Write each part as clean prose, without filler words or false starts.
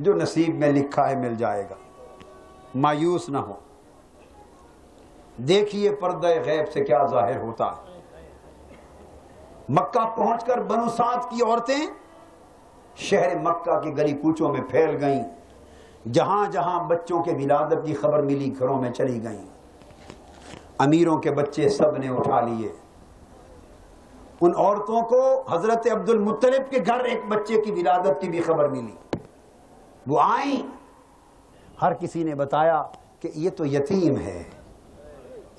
جو نصیب میں لکھا ہے مل جائے گا، مایوس نہ ہو۔ دیکھیے پردہ غیب سے کیا ظاہر ہوتا ہے۔ مکہ پہنچ کر بنو سعد کی عورتیں شہر مکہ کے گلی کوچوں میں پھیل گئیں، جہاں جہاں بچوں کے ولادت کی خبر ملی گھروں میں چلی گئیں۔ امیروں کے بچے سب نے اٹھا لیے۔ ان عورتوں کو حضرت عبد المطلب کے گھر ایک بچے کی ولادت کی بھی خبر ملی، وہ آئیں، ہر کسی نے بتایا کہ یہ تو یتیم ہے،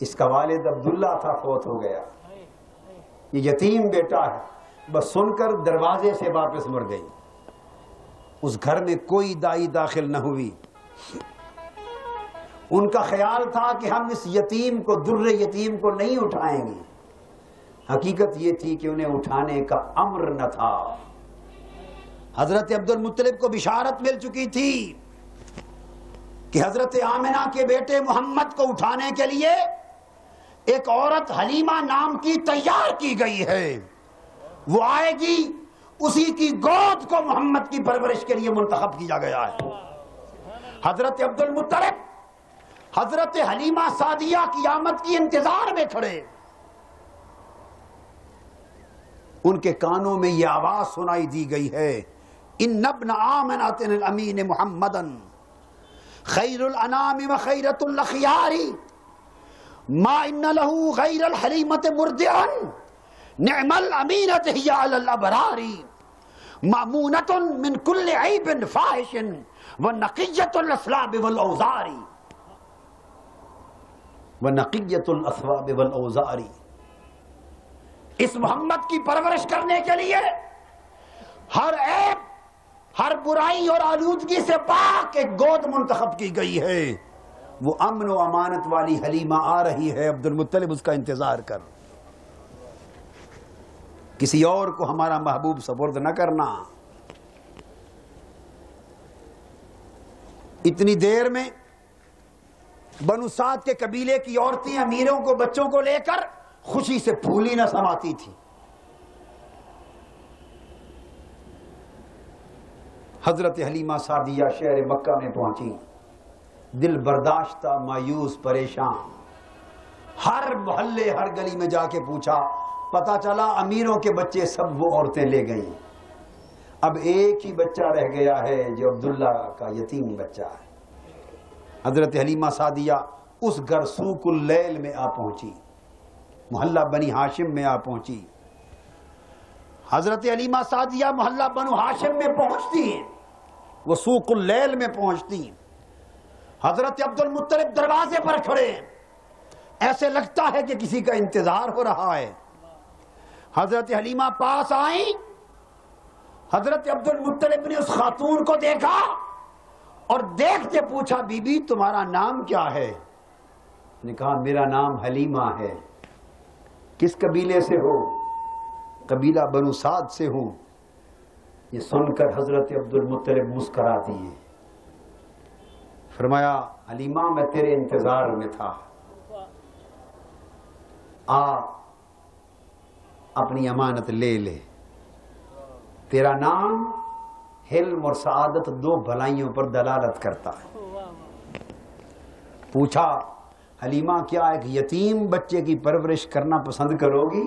اس کا والد عبداللہ تھا، فوت ہو گیا، یہ یتیم بیٹا ہے۔ بس سن کر دروازے سے واپس مڑ گئی۔ اس گھر میں کوئی دائی داخل نہ ہوئی۔ ان کا خیال تھا کہ ہم اس یتیم کو، در یتیم کو نہیں اٹھائیں گے۔ حقیقت یہ تھی کہ انہیں اٹھانے کا امر نہ تھا۔ حضرت عبد المطلب کو بشارت مل چکی تھی کہ حضرت آمنہ کے بیٹے محمد کو اٹھانے کے لیے ایک عورت حلیمہ نام کی تیار کی گئی ہے، وہ آئے گی، اسی کی گود کو محمد کی پرورش کے لیے منتخب کیا گیا ہے۔ حضرت عبد المطلب حضرت حلیمہ سعدیہ کی آمد کی انتظار میں کھڑے، ان کے کانوں میں یہ آواز سنائی دی گئی ہے، ان ابن آمنۃ الامین محمدا خیر الانام و خیرۃ الاخیار ما ان له غیر الحلیمۃ مرضعا نعم الامینۃ ہی علی الابرار مأمونۃ من کل عیب فاحش ونقیۃ الاثواب والاوزار ونقیۃ الاثواب والاوزار۔ اس محمد کی پرورش کرنے کے لیے ہر عیب، ہر برائی اور آلودگی سے پاک ایک گود منتخب کی گئی ہے۔ وہ امن و امانت والی حلیمہ آ رہی ہے، عبد المطلب اس کا انتظار کر، کسی اور کو ہمارا محبوب سپرد نہ کرنا۔ اتنی دیر میں بنو سعد کے قبیلے کی عورتیں امیروں کو، بچوں کو لے کر خوشی سے پھولی نہ سماتی تھی۔ حضرت حلیمہ سعدیہ شہر مکہ میں پہنچی، دل برداشتہ، مایوس، پریشان۔ ہر محلے، ہر گلی میں جا کے پوچھا، پتا چلا امیروں کے بچے سب وہ عورتیں لے گئیں، اب ایک ہی بچہ رہ گیا ہے جو عبداللہ کا یتیم بچہ ہے۔ حضرت حلیمہ سعدیہ اس گھر سوق اللیل میں آ پہنچی، محلہ بنی ہاشم میں آ پہنچی۔ حضرت حلیمہ سعدیہ محلہ بنو ہاشم میں پہنچتی ہیں، وہ سوق اللیل میں پہنچتی ہیں۔ حضرت عبد المطلب دروازے پر کھڑے، ایسے لگتا ہے کہ کسی کا انتظار ہو رہا ہے۔ حضرت حلیمہ پاس آئیں، حضرت عبد المطلب نے اس خاتون کو دیکھا اور دیکھتے پوچھا، بی بی تمہارا نام کیا ہے؟ نے کہا میرا نام حلیمہ ہے۔ کس قبیلے سے ہو؟ قبیلہ بنو سعد سے ہوں۔ یہ سن کر حضرت عبد المطلب مسکرا دیے، فرمایا حلیمہ میں تیرے انتظار میں تھا، آ اپنی امانت لے لے۔ تیرا نام حلم اور سعادت دو بھلائیوں پر دلالت کرتا ہے۔ پوچھا حلیمہ کیا ایک یتیم بچے کی پرورش کرنا پسند کرو گی؟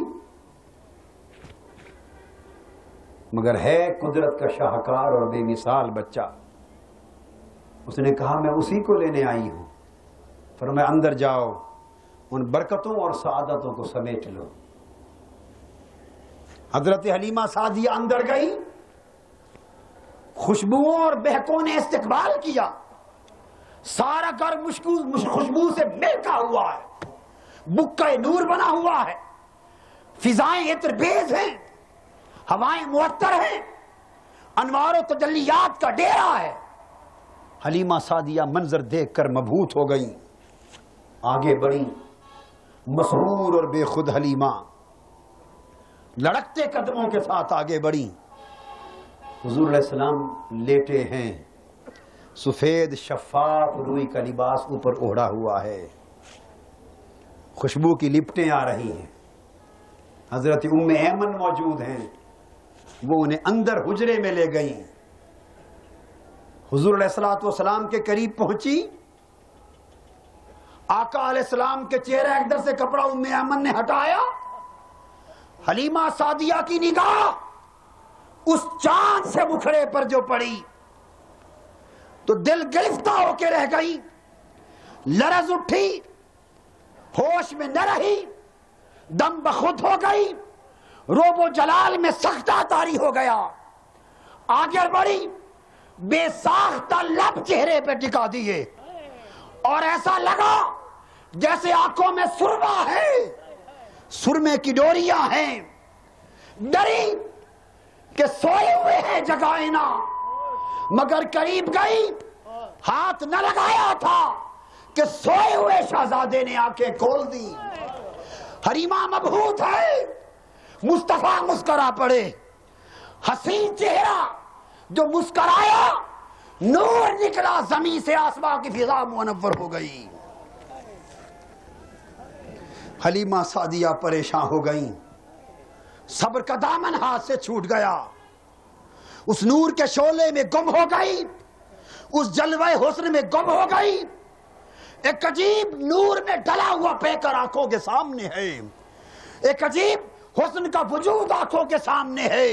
مگر ہے قدرت کا شاہکار اور بے مثال بچہ۔ اس نے کہا میں اسی کو لینے آئی ہوں۔ فرمایا اندر جاؤ، ان برکتوں اور سعادتوں کو سمیٹ لو۔ حضرت حلیمہ سعدیہ اندر گئی، خوشبوؤں اور بہکوں نے استقبال کیا، سارا گھر خوشبو سے مہکا ہوا ہے، بکہ نور بنا ہوا ہے، فضائیں عطر بیز ہیں، ہوائیں معطر ہیں، انوار و تجلیات کا ڈیرا ہے۔ حلیمہ سعدیہ منظر دیکھ کر مبہوت ہو گئی، آگے بڑھی، مسرور اور بے خود حلیمہ لڑکتے قدموں کے ساتھ آگے بڑھی۔ حضور علیہ السلام لیٹے ہیں، سفید شفاف روئی کا لباس اوپر اوڑھا ہوا ہے، خوشبو کی لپٹیں آ رہی ہیں۔ حضرت ام ایمن موجود ہیں، وہ انہیں اندر حجرے میں لے گئیں۔ حضور علیہ الصلوۃ والسلام کے قریب پہنچی. آقا علیہ السلام کے چہرے اقدر سے کپڑا ام ایمن نے ہٹایا. حلیمہ سعدیہ کی نگاہ اس چاند سے مکھڑے پر جو پڑی تو دل گرفتہ ہو کے رہ گئی. لرز اٹھی, ہوش میں نہ رہی, دم بخود ہو گئی, روب و جلال میں سختہ طاری ہو گیا. آگے بڑھی, بے ساختہ لب چہرے پہ ٹکا دیے اور ایسا لگا جیسے آنکھوں میں سرما ہے, سرمے کی ڈوریاں ہیں. ڈری کہ سوئے ہوئے ہیں جگائے نہ, مگر قریب گئی, ہاتھ نہ لگایا تھا کہ سوئے ہوئے شہزادے نے آنکھیں کھول دی. حلیمہ مبہوت ہے, مصطفیٰ مسکرا پڑے. حسین چہرہ جو مسکرایا, نور نکلا زمین سے, آسمان کی فضا منور ہو گئی. حلیمہ سعدیہ پریشان ہو گئیں. صبر کا دامن ہاتھ سے چھوٹ گیا. اس نور کے شعلے میں گم ہو گئی, اس جلوہ حسن میں گم ہو گئی. ایک عجیب نور میں ڈلا ہوا پیکر آنکھوں کے سامنے ہے, ایک عجیب حسن کا وجود آنکھوں کے سامنے ہے,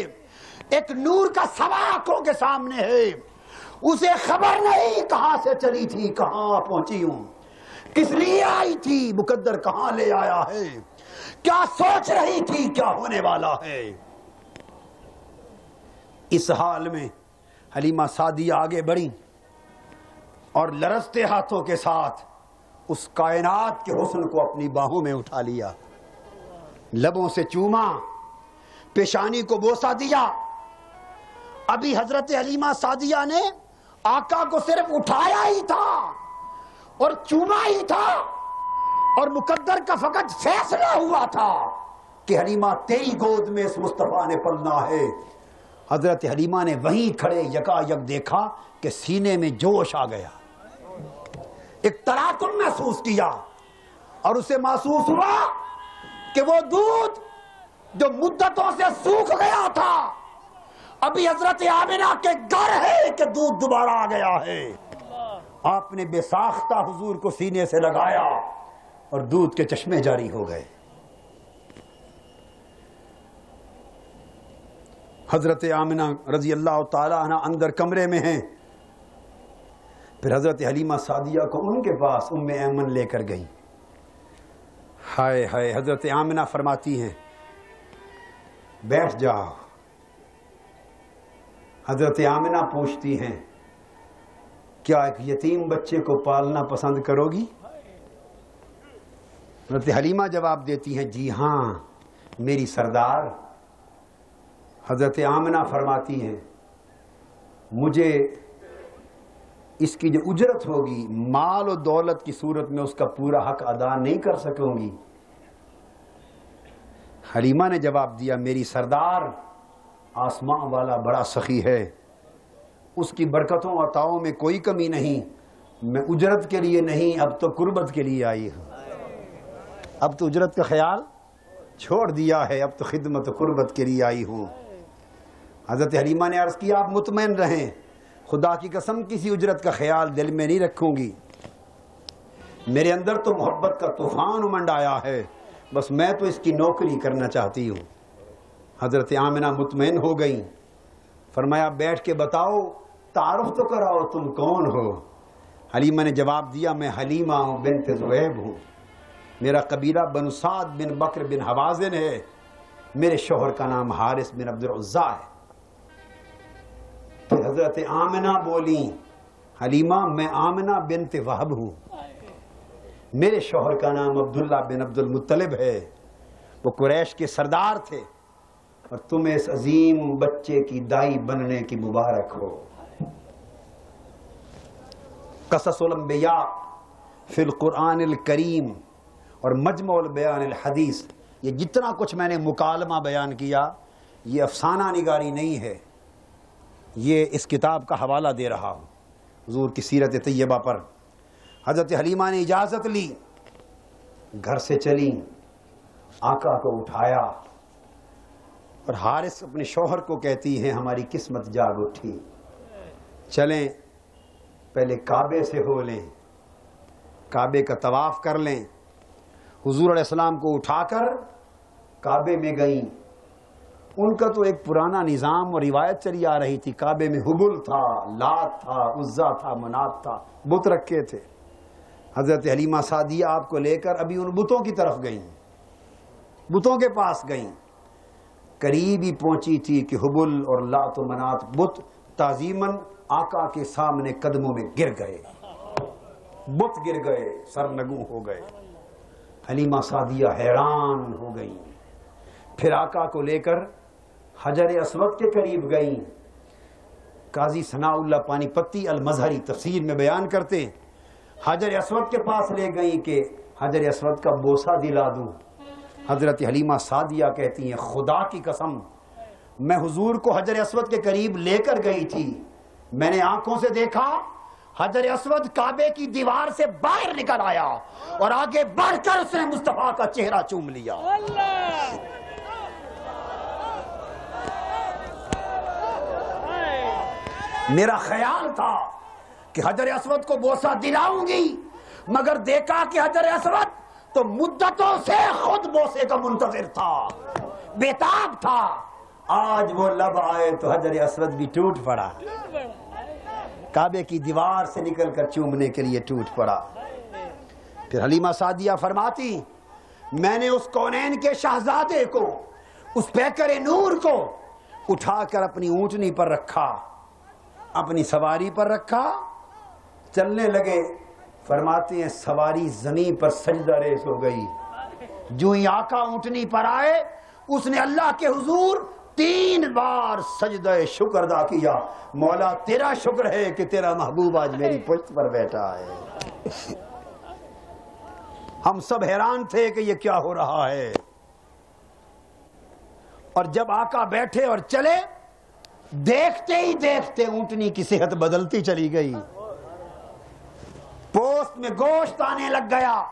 ایک نور کا سوا آنکھوں کے سامنے ہے. اسے خبر نہیں کہاں سے چلی تھی, کہاں پہنچی ہوں, کس لیے آئی تھی, مقدر کہاں لے آیا ہے, کیا سوچ رہی تھی, کیا ہونے والا ہے. اس حال میں حلیمہ سعدیہ آگے بڑھی اور لرزتے ہاتھوں کے ساتھ اس کائنات کے حسن کو اپنی باہوں میں اٹھا لیا, لبوں سے چوما, پیشانی کو بوسہ دیا. ابھی حضرت حلیمہ سعدیہ نے آقا کو صرف اٹھایا ہی تھا اور چوما ہی تھا, اور مقدر کا فقط فیصلہ ہوا تھا کہ حلیمہ تیری گود میں اس مصطفیٰ نے پلنا ہے. حضرت حلیمہ نے وہیں کھڑے یکا یک دیکھا کہ سینے میں جوش آ گیا, ایک تراکم محسوس کیا, اور اسے محسوس ہوا کہ وہ دودھ جو مدتوں سے سوکھ گیا تھا ابھی حضرت آمنہ کے گھر ہے کہ دودھ دوبارہ آ گیا ہے. آپ نے بے ساختہ حضور کو سینے سے لگایا اور دودھ کے چشمے جاری ہو گئے. حضرت آمنہ رضی اللہ تعالیٰ عنہ اندر کمرے میں ہیں. پھر حضرت حلیمہ سعدیہ کو ان کے پاس ام ایمن لے کر گئی. ہائے ہائے, حضرت آمنہ فرماتی ہیں بیٹھ جاؤ. حضرت آمنہ پوچھتی ہیں کیا ایک یتیم بچے کو پالنا پسند کرو گی؟ حضرت حلیمہ جواب دیتی ہیں جی ہاں میری سردار. حضرت آمنہ فرماتی ہیں مجھے اس کی جو اجرت ہوگی مال و دولت کی صورت میں اس کا پورا حق ادا نہیں کر سکوں گی. حلیمہ نے جواب دیا میری سردار آسمان والا بڑا سخی ہے, اس کی برکتوں عطاؤں میں کوئی کمی نہیں. میں اجرت کے لیے نہیں, اب تو قربت کے لیے آئی ہوں. اب تو اجرت کا خیال چھوڑ دیا ہے, اب تو خدمت و قربت کے لیے آئی ہوں. حضرت حلیمہ نے عرض کیا آپ مطمئن رہیں, خدا کی قسم کسی اجرت کا خیال دل میں نہیں رکھوں گی. میرے اندر تو محبت کا طوفان امنڈ آیا ہے, بس میں تو اس کی نوکری کرنا چاہتی ہوں. حضرت آمنہ مطمئن ہو گئیں. فرمایا بیٹھ کے بتاؤ, تعارف تو کراؤ, تم کون ہو؟ حلیمہ نے جواب دیا میں حلیمہ ہوں بنت ذؤیب ہوں, میرا قبیلہ بنو سعد بن بکر بن حوازن ہے, میرے شوہر کا نام حارث بن عبد العزیٰ ہے. پھر حضرت آمنہ بولی حلیمہ میں آمنہ بنت وہب ہوں, میرے شوہر کا نام عبداللہ بن عبد المطلب ہے, وہ قریش کے سردار تھے, اور تمہیں اس عظیم بچے کی دائی بننے کی مبارک ہو. قصص الانبیاء فی القرآن الکریم اور مجمع البیان الحدیث, یہ جتنا کچھ میں نے مکالمہ بیان کیا یہ افسانہ نگاری نہیں ہے, یہ اس کتاب کا حوالہ دے رہا ہوں حضور کی سیرت طیبہ پر. حضرت حلیمہ نے اجازت لی, گھر سے چلی, آقا کو اٹھایا, اور حارث اپنے شوہر کو کہتی ہیں ہماری قسمت جاگ اٹھی, چلیں پہلے کعبے سے ہو لیں، کعبے کا طواف کر لیں۔ حضور علیہ السلام کو اٹھا کر کعبے میں گئیں۔ ان کا تو ایک پرانا نظام اور روایت چلی آ رہی تھی، کعبے میں حبل تھا، لات تھا، عزا تھا، منات تھا، بت رکھے تھے۔ حضرت حلیمہ سعدیہ آپ کو لے کر ابھی ان بتوں کی طرف گئیں، بتوں کے پاس گئیں، قریب ہی پہنچی تھی کہ حبل اور لات و منات بت تعظیماً آقا کے سامنے قدموں میں گر گئے، بت گر گئے، سرنگوں ہو گئے۔ حلیمہ سعدیہ حیران ہو گئیں، پھر آقا کو لے کر حجر اسود کے قریب گئیں۔ قاضی ثناء اللہ پانی پتی المظہری تفسیر میں بیان کرتے ہیں، حجر اسود کے پاس لے گئیں کہ حجر اسود کا بوسہ دلا دوں۔ حضرت حلیمہ سعدیہ کہتی ہیں خدا کی قسم میں حضور کو حجر اسود کے قریب لے کر گئی تھی، میں نے آنکھوں سے دیکھا حجر اسود کعبے کی دیوار سے باہر نکل آیا اور آگے بڑھ کر اس نے مصطفیٰ کا چہرہ چوم لیا۔ میرا خیال تھا کہ حجر اسود کو بوسہ دلاؤں گی، مگر دیکھا کہ حجر اسود تو مدتوں سے خود بوسے کا منتظر تھا، بےتاب تھا۔ آج وہ لب آئے تو حجر اسود بھی ٹوٹ پڑا، کعبے کی دیوار سے نکل کر چومنے کے لیے ٹوٹ پڑا۔ پھر حلیمہ سعدیہ فرماتی میں نے اس کونین کے شہزادے کو، اس پیکر نور کو اٹھا کر اپنی اونٹنی پر رکھا، اپنی سواری پر رکھا، چلنے لگے۔ فرماتے ہیں سواری زمین پر سجدہ ریز ہو گئی۔ جو ہی آقا اونٹنی پر آئے اس نے اللہ کے حضور 3 بار سجدہ شکر ادا کیا، مولا تیرا شکر ہے کہ تیرا محبوب آج میری پشت پر بیٹھا ہے۔ ہم سب حیران تھے کہ یہ کیا ہو رہا ہے، اور جب آقا بیٹھے اور چلے دیکھتے ہی دیکھتے اونٹنی کی صحت بدلتی چلی گئی، پوست میں گوشت آنے لگ گیا،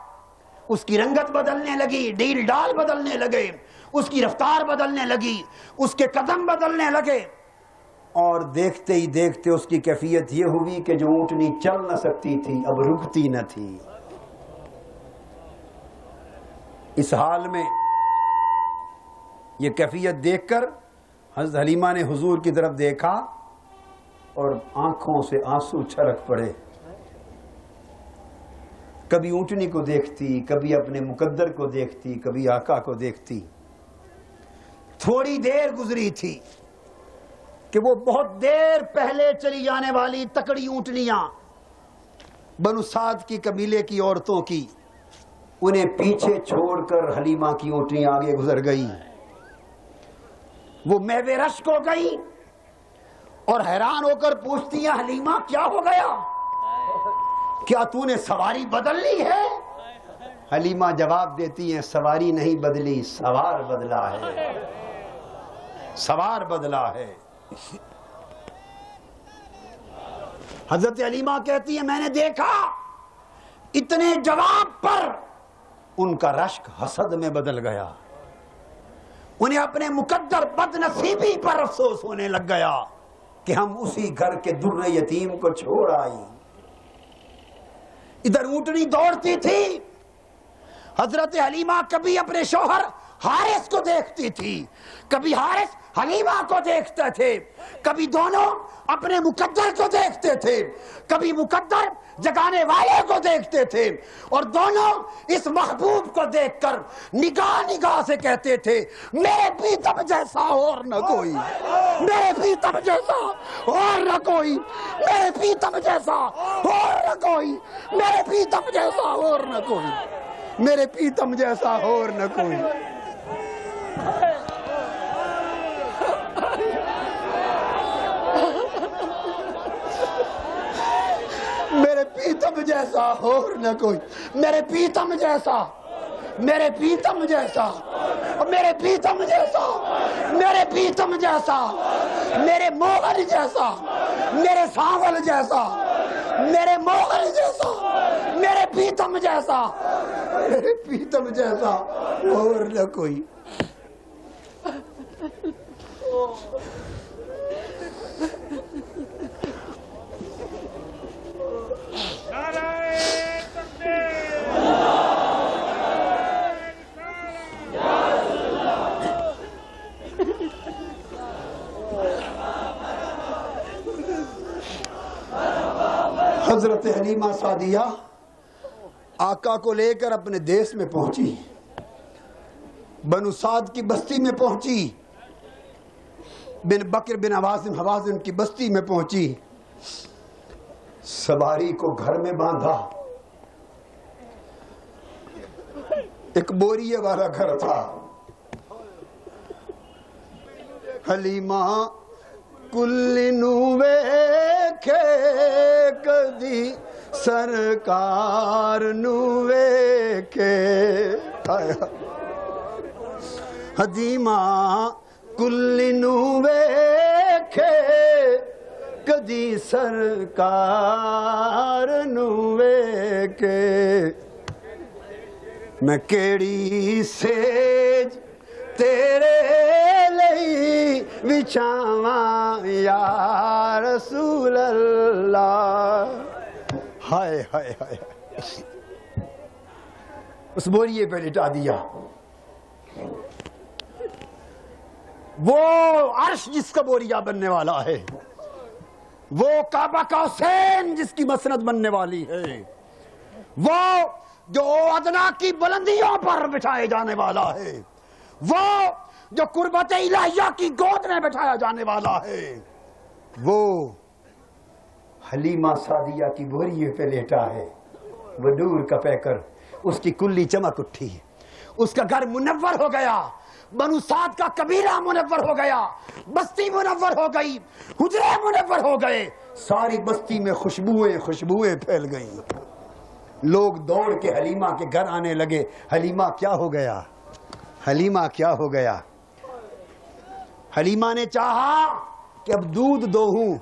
اس کی رنگت بدلنے لگی، ڈیل ڈال بدلنے لگے، اس کی رفتار بدلنے لگی، اس کے قدم بدلنے لگے، اور دیکھتے ہی دیکھتے اس کی کیفیت یہ ہوئی کہ جو اونٹنی چل نہ سکتی تھی اب رکتی نہ تھی۔ اس حال میں یہ کیفیت دیکھ کر حضرت حلیمہ نے حضور کی طرف دیکھا اور آنکھوں سے آنسو چھلک پڑے۔ کبھی اونٹنی کو دیکھتی، کبھی اپنے مقدر کو دیکھتی، کبھی آقا کو دیکھتی۔ تھوڑی دیر گزری تھی کہ وہ بہت دیر پہلے چلی جانے والی تکڑی اونٹنیاں بنو سعد کی قبیلے کی عورتوں کی، انہیں پیچھے چھوڑ کر حلیمہ کی اونٹنی آگے گزر گئی۔ وہ میوے رشک ہو گئی اور حیران ہو کر پوچھتی ہیں حلیمہ کیا ہو گیا، کیا تو نے سواری بدل لی ہے؟ حلیمہ جواب دیتی ہیں سواری نہیں بدلی، سوار بدلا ہے، سوار بدلا ہے۔ حضرت حلیمہ کہتی ہیں میں نے دیکھا اتنے جواب پر ان کا رشک حسد میں بدل گیا، انہیں اپنے مقدر بد نصیبی پر افسوس ہونے لگ گیا کہ ہم اسی گھر کے در یتیم کو چھوڑ آئی۔ ادھر اونٹنی دوڑتی تھی، حضرت حلیمہ کبھی اپنے شوہر حارث کو دیکھتی تھی، کبھی حارث حلیمہ کو دیکھتے تھے، کبھی دونوں اپنے مقدر کو دیکھتے تھے، کبھی مقدر جگانے والے کو دیکھتے تھے، اور دونوں اس محبوب کو دیکھ کر نگاہ نگاہ سے کہتے تھے میرے پیتم جیسا اور نہ کوئی، میرے پیتم جیسا اور نہ کوئی، میرے پیتم جیسا اور نہ کوئی، میرے پیتم جیسا اور نہ کوئی، میرے پیتم جیسا اور نہ کوئی۔ میرے پیتم جیسا اور نہ کوئی، میرے پیتم جیسا، میرے پیتم جیسا، میرے پیتم جیسا، میرے پیتم جیسا، میرے موغل جیسا، میرے سانول جیسا، میرے موغل جیسا، میرے پیتم جیسا، میرے پیتم جیسا اور نہ کوئی۔ حضرت حلیمہ سعدیہ آقا کو لے کر اپنے دیس میں پہنچی، بنو سعد کی بستی میں پہنچی، بن بکر بن حوازن کی بستی میں پہنچی، سواری کو گھر میں باندھا۔ ایک بوریے والا گھر تھا۔ حلیمہ کل نو ویکھے کدی سرکار نو ویکھے، حلیمہ کل نو ویکھے کدی سرکار نو ویکھے، میں کیڑی سیج تیرے لئی بچھاواں یا رسول اللہ۔ ہائے ہائے ہائے، اس بوریے پہ لٹا دیا۔ وہ عرش جس کا بوریا بننے والا ہے، وہ کعبہ کا حسین جس کی مسند بننے والی ہے، وہ جو ادنا کی بلندیوں پر بٹھائے جانے والا ہے، وہ جو قربت الہیہ کی گود میں بٹھایا جانے والا ہے، وہ حلیمہ سعدیہ کی بوریے پہ لیٹا ہے۔ وہ نور کا پیکر، اس کی کلی چمک اٹھی، اس کا گھر منور ہو گیا، بنو سعد کا قبیلہ منور ہو گیا، بستی منور ہو گئی، حجرے منور ہو گئے، ساری بستی میں خوشبوئیں پھیل گئیں۔ لوگ دوڑ کے حلیمہ کے گھر آنے لگے، حلیمہ کیا ہو گیا؟ حلیمہ کیا ہو گیا؟ حلیمہ نے چاہا کہ اب دودھ دوہوں،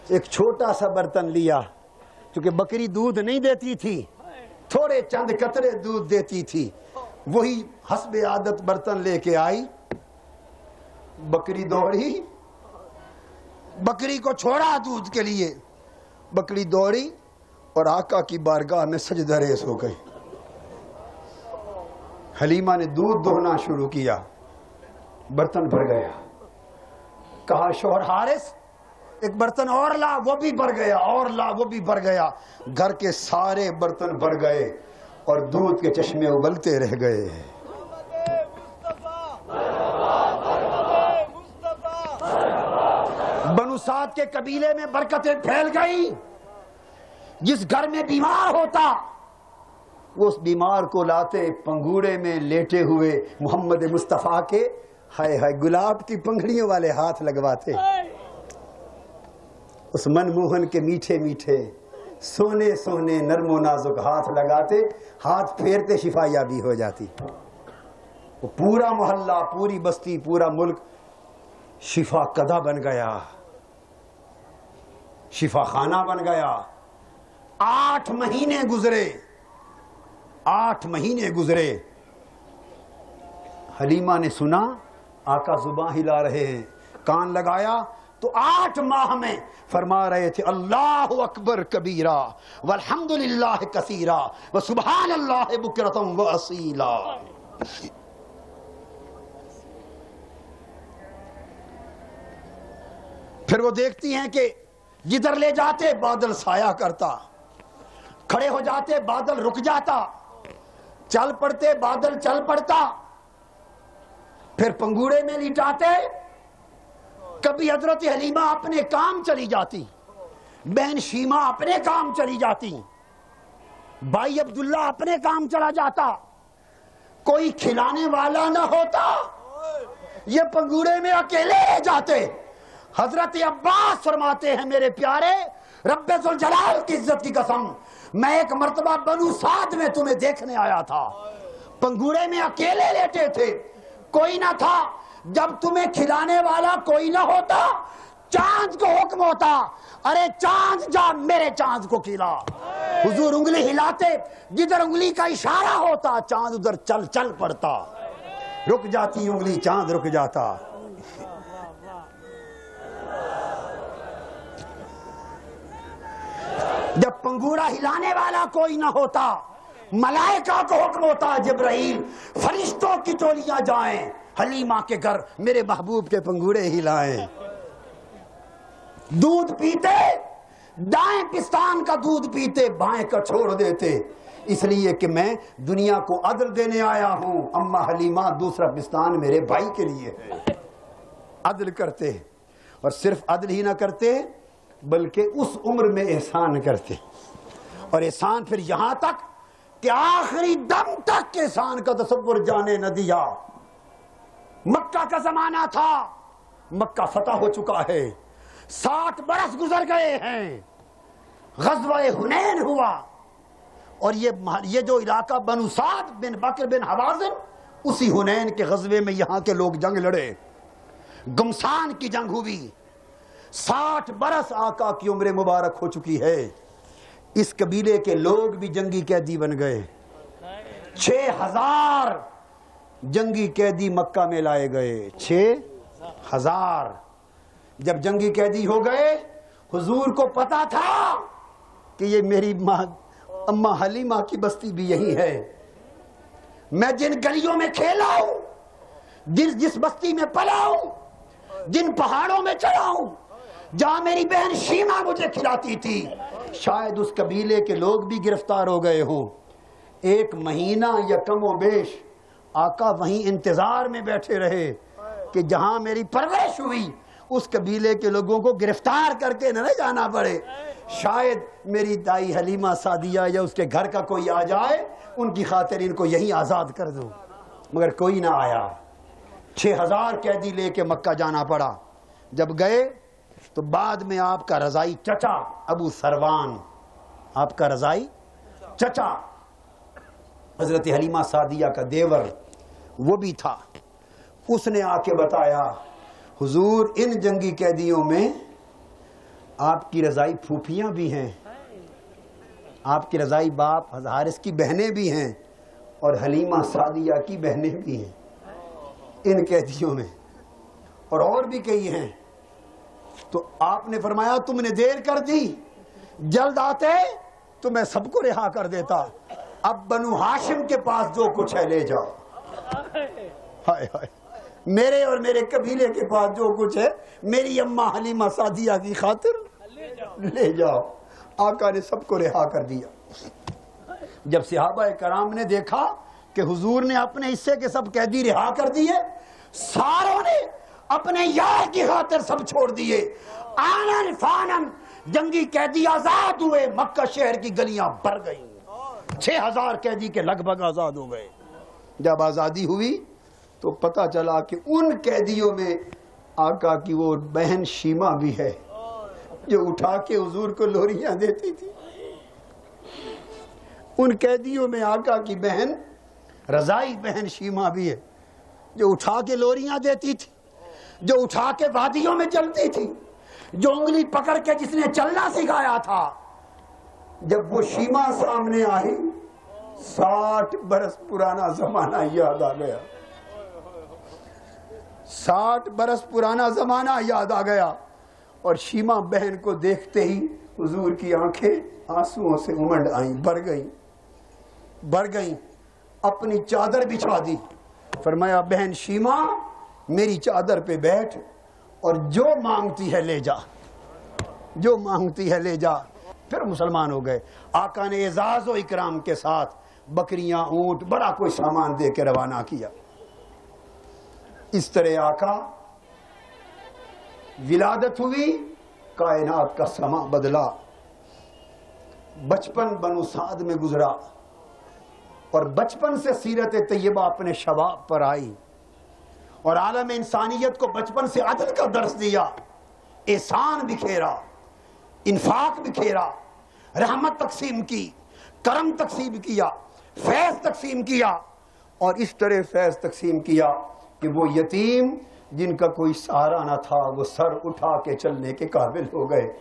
ایک چھوٹا سا برتن لیا، کیونکہ بکری دودھ نہیں دیتی تھی، تھوڑے چند قطرے دودھ دیتی تھی، وہی حسب عادت برتن لے کے آئی، بکری دوڑی، بکری کو چھوڑا دودھ کے لیے، بکری دوڑی اور آقا کی بارگاہ میں سجدہ ریز ہو گئی۔ حلیمہ نے دودھ دوہنا شروع کیا، برتن بھر گیا، کہا شوہر حارث ایک برتن اور لا، وہ بھی بھر گیا، اور لا، وہ بھی بھر گیا، گھر کے سارے برتن بھر گئے اور دودھ کے چشمے ابلتے رہ گئے۔ بنو سعد کے قبیلے میں برکتیں پھیل گئی۔ جس گھر میں بیمار ہوتا وہ اس بیمار کو لاتے، پنگوڑے میں لیٹے ہوئے محمد مصطفیٰ کے ہائے ہائے گلاب کی پنگڑیوں والے ہاتھ لگواتے، اس منموہن کے میٹھے میٹھے سونے سونے نرم و نازک ہاتھ لگاتے، ہاتھ پھیرتے شفا یابی ہو جاتی۔ وہ پورا محلہ، پوری بستی، پورا ملک شفا کدہ بن گیا، شفا خانہ بن گیا۔ 8 مہینے گزرے، 8 مہینے گزرے، حلیمہ نے سنا آقا زباں ہلا رہے ہیں، کان لگایا تو 8 ماہ میں فرما رہے تھے اللہ اکبر کبیرہ والحمدللہ کثیرہ وسبحان اللہ بکرۃ واصیلا۔ پھر وہ دیکھتی ہیں کہ جدھر لے جاتے بادل سایہ کرتا، کھڑے ہو جاتے بادل رک جاتا، چل پڑتے بادل چل پڑتا، پھر پنگوڑے میں لٹاتے، کبھی حضرت حلیمہ اپنے کام چلی جاتی، بہن شیمہ اپنے کام چلی جاتی، بھائی عبداللہ اپنے کام چلا جاتا، کوئی کھلانے والا نہ ہوتا، یہ پنگوڑے میں اکیلے رہ جاتے۔ حضرت عباس فرماتے ہیں میرے پیارے، رب ذوالجلال کی عزت کی قسم، میں ایک مرتبہ بنو سعد میں تمہیں دیکھنے آیا تھا، پنگوڑے میں اکیلے لیٹے تھے، کوئی نہ تھا، جب تمہیں کھلانے والا کوئی نہ ہوتا، چاند کو حکم ہوتا ارے چاند جا میرے چاند کو کھلا، حضور انگلی ہلاتے، جدھر انگلی کا اشارہ ہوتا چاند ادھر چل چل پڑتا، رک جاتی انگلی چاند رک جاتا۔ جب پنگوڑا ہلانے والا کوئی نہ ہوتا، ملائکہ کو حکم ہوتا جبرائیل فرشتوں کی ٹولیاں جائیں حلیمہ کے گھر، میرے محبوب کے پنگوڑے ہلائیں۔ دودھ پیتے دائیں پستان کا دودھ پیتے بائیں کا چھوڑ دیتے، اس لیے کہ میں دنیا کو عدل دینے آیا ہوں، اماں حلیمہ دوسرا پستان میرے بھائی کے لیے ہے۔ عدل کرتے، اور صرف عدل ہی نہ کرتے بلکہ اس عمر میں احسان کرتے، اور احسان پھر یہاں تک کہ آخری دم تک احسان کا تصور جانے نہ دیا۔ مکہ کا زمانہ تھا، مکہ فتح ہو چکا ہے، 60 برس گزر گئے ہیں، غزوہ حنین ہوا، اور یہ جو علاقہ بنو سعد بن بکر بن حوازن، اسی حنین کے غزوے میں یہاں کے لوگ جنگ لڑے، گمسان کی جنگ ہوئی۔ 60 برس آقا کی عمر مبارک ہو چکی ہے، اس قبیلے کے لوگ بھی جنگی قیدی بن گئے، 6000 جنگی قیدی مکہ میں لائے گئے، 6000 جب جنگی قیدی ہو گئے، حضور کو پتا تھا کہ یہ میری اماں حلیمہ کی بستی بھی یہی ہے، میں جن گلیوں میں کھیلا ہوں، جس بستی میں پلا ہوں، جن پہاڑوں میں چڑھا ہوں، جہاں میری بہن شیما مجھے کھلاتی تھی، شاید اس قبیلے کے لوگ بھی گرفتار ہو گئے ہوں۔ 1 مہینہ یا کم و بیش آقا وہیں انتظار میں بیٹھے رہے کہ جہاں میری پرورش ہوئی اس قبیلے کے لوگوں کو گرفتار کر کے نہ جانا پڑے، شاید میری دائی حلیمہ سعدیہ یا اس کے گھر کا کوئی آ جائے، ان کی خاطر ان کو یہیں آزاد کر دو، مگر کوئی نہ آیا۔ 6000 قیدی لے کے مکہ جانا پڑا۔ جب گئے تو بعد میں آپ کا رضائی چچا ابو سروان، آپ کا رضائی چچا حضرت حلیمہ سعدیہ کا دیور وہ بھی تھا، اس نے آ کے بتایا حضور ان جنگی قیدیوں میں آپ کی رضائی پھوپھیاں بھی ہیں، آپ کی رضائی باپ حارث کی بہنیں بھی ہیں، اور حلیمہ سعدیہ کی بہنیں بھی ہیں ان قیدیوں میں، اور بھی کئی ہیں۔ تو آپ نے فرمایا تم نے دیر کر دی، جلد آتے تو میں سب کو رہا کر دیتا، اب بنو ہاشم کے پاس جو کچھ ہے لے جاؤ، ہائے ہائے میرے اور میرے قبیلے کے پاس جو کچھ ہے میری اماں حلیمہ سعدیہ کی خاطر لے جاؤ۔ آقا نے سب کو رہا کر دیا۔ جب صحابہ کرام نے دیکھا کہ حضور نے اپنے حصے کے سب قیدی رہا کر دیے، ساروں نے اپنے یار کی خاطر سب چھوڑ دیے، آنن فانن جنگی قیدی آزاد ہوئے، مکہ شہر کی گلیاں بھر گئیں، 6000 قیدی کے لگ بھگ آزاد ہو گئے۔ جب آزادی ہوئی تو پتہ چلا کہ ان قیدیوں میں آقا کی وہ بہن شیما بھی ہے جو اٹھا کے حضور کو لوریاں دیتی تھی، ان قیدیوں میں آقا کی بہن رضائی بہن شیما بھی ہے جو اٹھا کے لوریاں دیتی تھی، جو اٹھا کے وادیوں میں چلتی تھی، جو انگلی پکڑ کے جس نے چلنا سکھایا تھا۔ جب وہ شیما سامنے آئی 60 برس پرانا زمانہ یاد آ گیا، 60 برس پرانا زمانہ یاد آ گیا، اور شیما بہن کو دیکھتے ہی حضور کی آنکھیں آنسوؤں سے امنڈ آئیں، بھر گئیں، اپنی چادر بچھا دی، فرمایا بہن شیما میری چادر پہ بیٹھ اور جو مانگتی ہے لے جا، جو مانگتی ہے لے جا۔ پھر مسلمان ہو گئے۔ آقا نے اعزاز و اکرام کے ساتھ بکریاں، اونٹ، بڑا کوئی سامان دے کے روانہ کیا۔ اس طرح آقا ولادت ہوئی، کائنات کا سما بدلا، بچپن بنو سعد میں گزرا، اور بچپن سے سیرت طیبہ اپنے شباب پر آئی، اور عالم انسانیت کو بچپن سے عدل کا درس دیا، احسان بکھیرا، انفاق بکھیرا، رحمت تقسیم کی، کرم تقسیم کیا، فیض تقسیم کیا، اور اس طرح فیض تقسیم کیا کہ وہ یتیم جن کا کوئی سہارا نہ تھا وہ سر اٹھا کے چلنے کے قابل ہو گئے،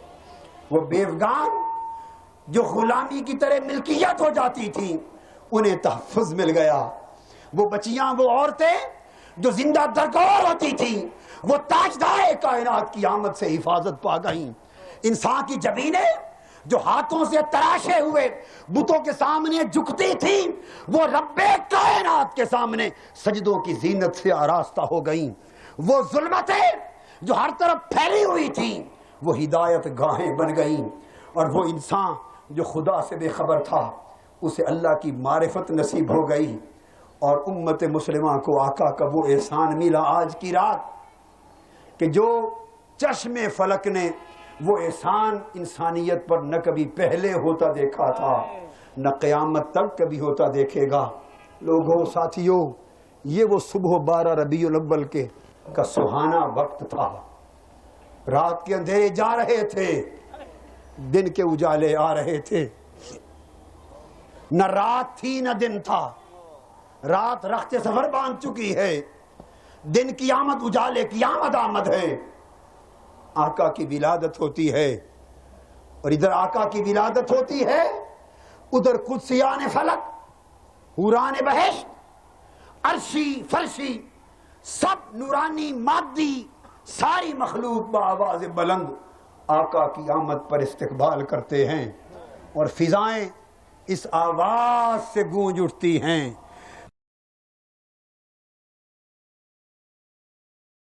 وہ بیوگان جو غلامی کی طرح ملکیت ہو جاتی تھیں انہیں تحفظ مل گیا، وہ بچیاں، وہ عورتیں جو زندہ درگور ہوتی تھیں وہ تاجدار کائنات کی آمد سے حفاظت پا گئیں، انسان کی جبینیں جو ہاتھوں سے تراشے ہوئے بتوں کے سامنے جھکتی تھیں وہ رب کائنات کے سامنے سجدوں کی زینت سے آراستہ ہو گئیں، وہ ظلمتیں جو ہر طرف پھیلی ہوئی تھیں وہ ہدایت گاہیں بن گئیں، اور وہ انسان جو خدا سے بے خبر تھا اسے اللہ کی معرفت نصیب ہو گئی، اور امت مسلمہ کو آقا کا وہ احسان ملا آج کی رات کہ جو چشم فلک نے وہ احسان انسانیت پر نہ کبھی پہلے ہوتا دیکھا تھا نہ قیامت تک کبھی ہوتا دیکھے گا۔ لوگوں، ساتھیوں، یہ وہ صبح 12 ربیع الاول کا سہانا وقت تھا۔ رات کے اندھیرے جا رہے تھے، دن کے اجالے آ رہے تھے۔ نہ رات تھی نہ دن تھا، رات رخت سفر باندھ چکی ہے، دن کی آمد اجالے کی آمد ہے۔ آقا کی ولادت ہوتی ہے، اور ادھر آقا کی ولادت ہوتی ہے، ادھر قدسیان فلک، حوران بہشت، عرشی فرشی، سب نورانی مادی ساری مخلوق بآواز بلند آقا کی آمد پر استقبال کرتے ہیں، اور فضائیں اس آواز سے گونج اٹھتی ہیں۔